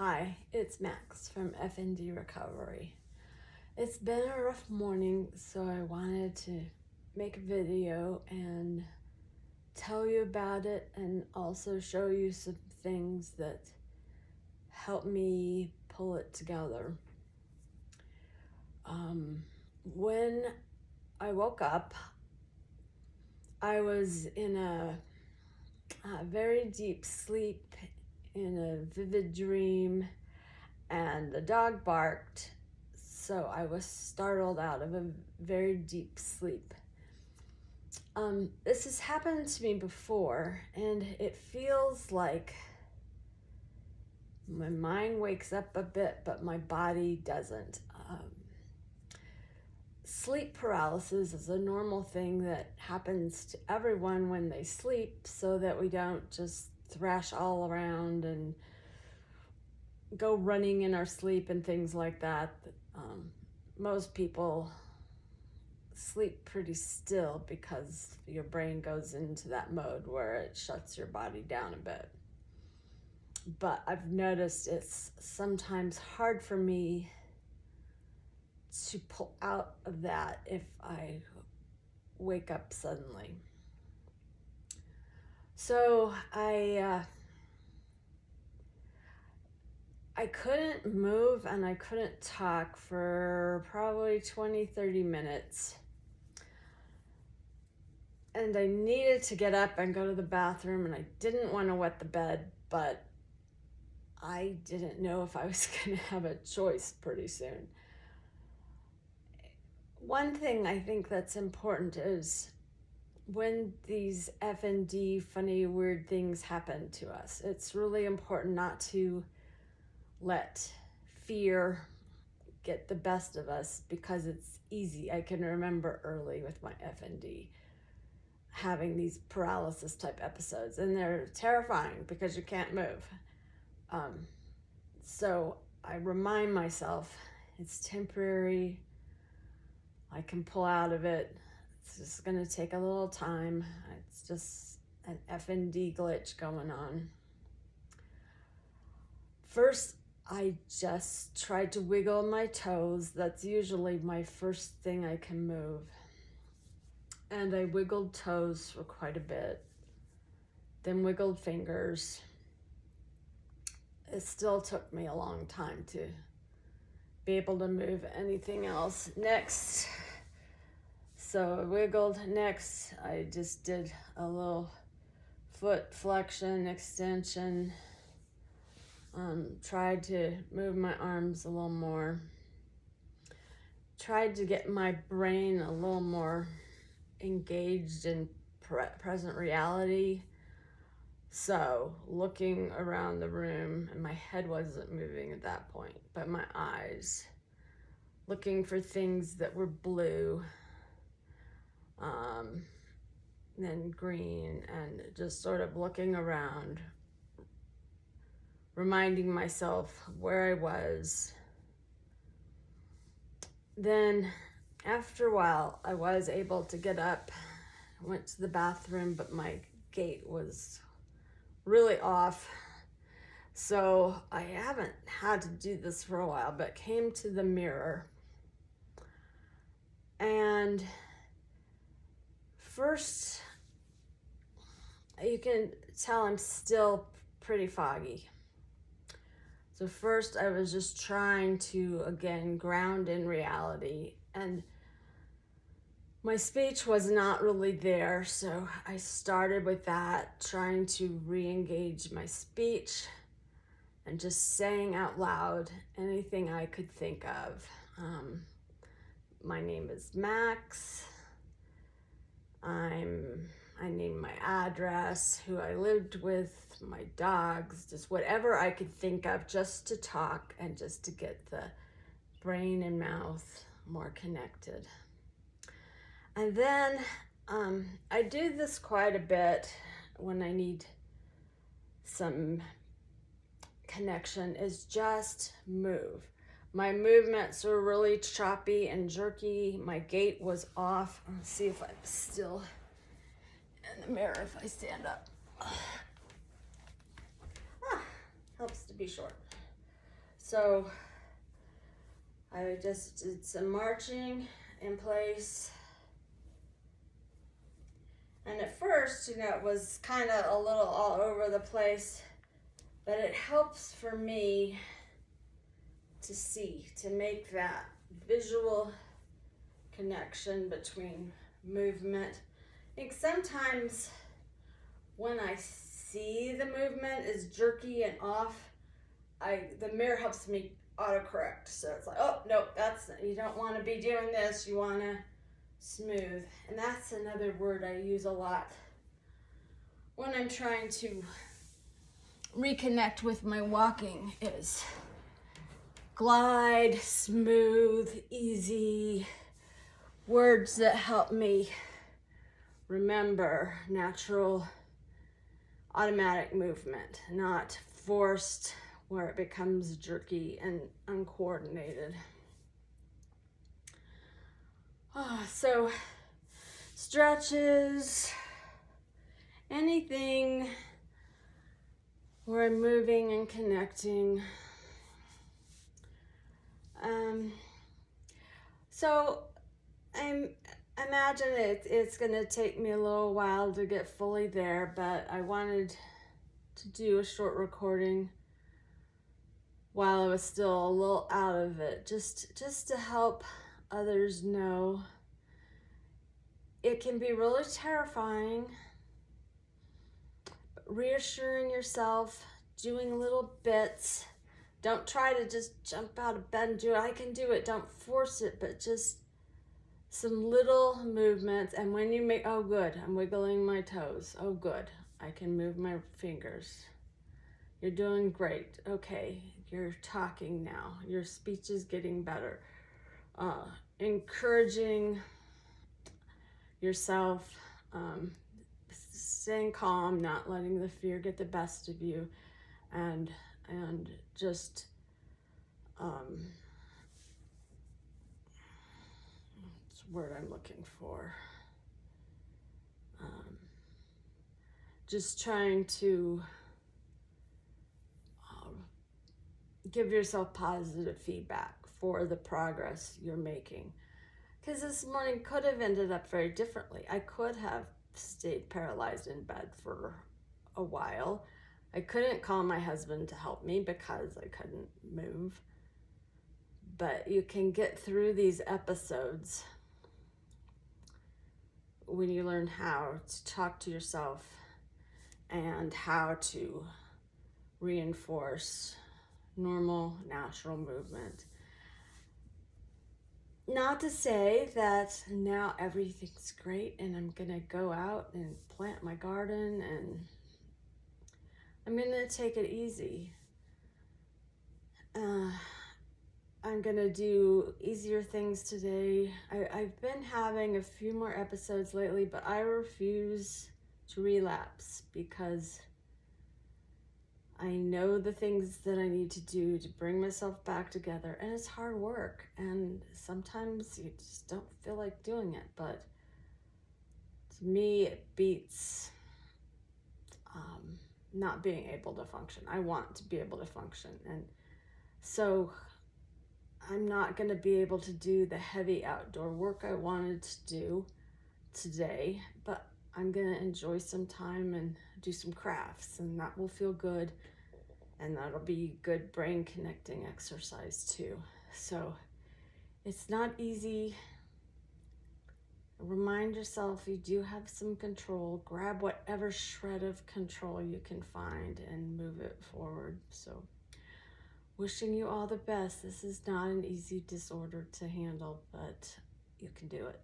Hi, it's Max from FND Recovery. It's been a rough morning, so I wanted to make a video and tell you about it and also show you some things that help me pull it together. When I woke up, I was in a very deep sleep, in a vivid dream, and the dog barked, so I was startled out of a very deep sleep. This has happened to me before, and it feels like my mind wakes up a bit, but my body doesn't. Sleep paralysis is a normal thing that happens to everyone when they sleep, so that we don't just thrash all around and go running in our sleep and things like that. Most people sleep pretty still because your brain goes into that mode where it shuts your body down a bit. But I've noticed it's sometimes hard for me to pull out of that if I wake up suddenly. So I couldn't move and I couldn't talk for probably 20-30 minutes. And I needed to get up and go to the bathroom, and I didn't want to wet the bed, but I didn't know if I was going to have a choice pretty soon. One thing I think that's important is when these FND, funny, weird things happen to us, it's really important not to let fear get the best of us, because it's easy. I can remember early with my FND having these paralysis type episodes, and they're terrifying because you can't move. So I remind myself it's temporary. I can pull out of it. It's just going to take a little time. It's just an FND glitch going on. First, I just tried to wiggle my toes. That's usually my first thing I can move. And I wiggled toes for quite a bit, then wiggled fingers. It still took me a long time to be able to move anything else. Next, so I wiggled. Next, I just did a little foot flexion, extension. Tried to move my arms a little more. Tried to get my brain a little more engaged in present reality. So looking around the room, and my head wasn't moving at that point, but my eyes, looking for things that were blue, then green, and just sort of looking around, reminding myself where I was. Then after a while, I was able to get up, went to the bathroom, but my gait was really off. So I haven't had to do this for a while, but came to the mirror. And first, you can tell I'm still pretty foggy. So first I was just trying to, again, ground in reality, and my speech was not really there, so I started with that, trying to re-engage my speech and just saying out loud anything I could think of. My name is Max. I named my address, who I lived with, my dogs, just whatever I could think of, just to talk and just to get the brain and mouth more connected. And then I do this quite a bit when I need some connection, is just move. My movements were really choppy and jerky. My gait was off. Let's see if I'm still in the mirror if I stand up. Helps to be short. So I just did some marching in place. And at first, it was kind of a little all over the place, but it helps for me to see, to make that visual connection between movement. I think sometimes when I see the movement is jerky and off, the mirror helps me autocorrect. So it's like, oh, no, you don't want to be doing this. You want to smooth. And that's another word I use a lot when I'm trying to reconnect with my walking is glide, smooth, easy, words that help me remember natural, automatic movement, not forced where it becomes jerky and uncoordinated. So stretches, anything where I'm moving and connecting. So I imagine it's going to take me a little while to get fully there, but I wanted to do a short recording while I was still a little out of it, just to help others know it can be really terrifying. But reassuring yourself, doing little bits. Don't try to just jump out of bed and do it. I can do it. Don't force it, but just some little movements. And when you make, oh good, I'm wiggling my toes. Oh good, I can move my fingers. You're doing great. Okay, you're talking now. Your speech is getting better. Encouraging yourself, staying calm, not letting the fear get the best of you, and just what's the word I'm looking for? Just trying to give yourself positive feedback for the progress you're making. Because this morning could have ended up very differently. I could have stayed paralyzed in bed for a while. I couldn't call my husband to help me because I couldn't move. But you can get through these episodes when you learn how to talk to yourself and how to reinforce normal, natural movement. Not to say that now everything's great and I'm gonna go out and plant my garden and I'm gonna take it easy. I'm gonna do easier things today. I've been having a few more episodes lately, but I refuse to relapse because I know the things that I need to do to bring myself back together, and it's hard work, and sometimes you just don't feel like doing it, but to me it beats not being able to function. I want to be able to function, and so I'm not going to be able to do the heavy outdoor work I wanted to do today, but I'm going to enjoy some time and do some crafts, and that will feel good, and that'll be good brain connecting exercise too. So it's not easy. Remind yourself you do have some control. Grab whatever shred of control you can find and move it forward. So wishing you all the best. This is not an easy disorder to handle, but you can do it.